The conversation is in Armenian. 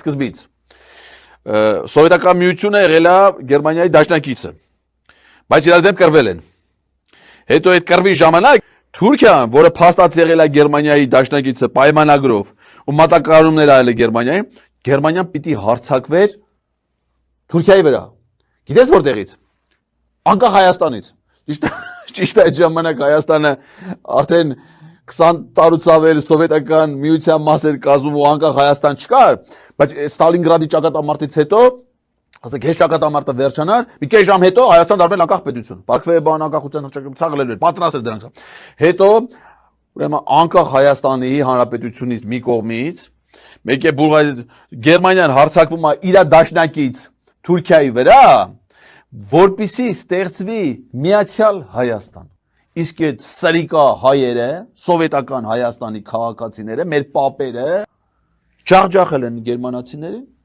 Սկզբից սովետական միությունը եղել է Գերմանիայի դաշնակիցը, բայց իրար դեմ կռվել են։ Հետո այդ կռվի ժամանակ Թուրքիան, որը փաստած եղել է Գերմանիայի դաշնակիցը պայմանագրով ու մատակարարումներ արել է Գերմանիային, Գերմանիան պիտի հարձակվեր Թուրքիայի վրա։ Գիտես որտեղից։ Անկախ Հայաստանից։ Ճիշտ է, այդ ժամանակ Հայաստանը արդեն 20 տարուց ավել սովետական միության մաս էր կազմում ու անկախ Հայաստան չկար, բայց Ստալինգրադի ճակատամարտից հետո, ասենք հեշտ ճակատամարտը վերջանար, մի քիչ ժամ հետո Հայաստան դարձել անկախ պետություն։ Պարքվե բան անկախության հռչակագրել էր, պատրաստ էր դրանք։ Հետո ուրեմն անկախ Հայաստանի Հանրապետությունից մի կողմից, մեկ է Գերմանիան հարձակվում է իր դաշնակից Թուրքիայի վրա, որպեսզի ստեղծվի միացյալ Հայաստան։ Իսկ այդ սրիկա հայերը, սովետական Հայաստանի քաղաքացիները, մեր պապերը ջախջախել են գերմանացիներին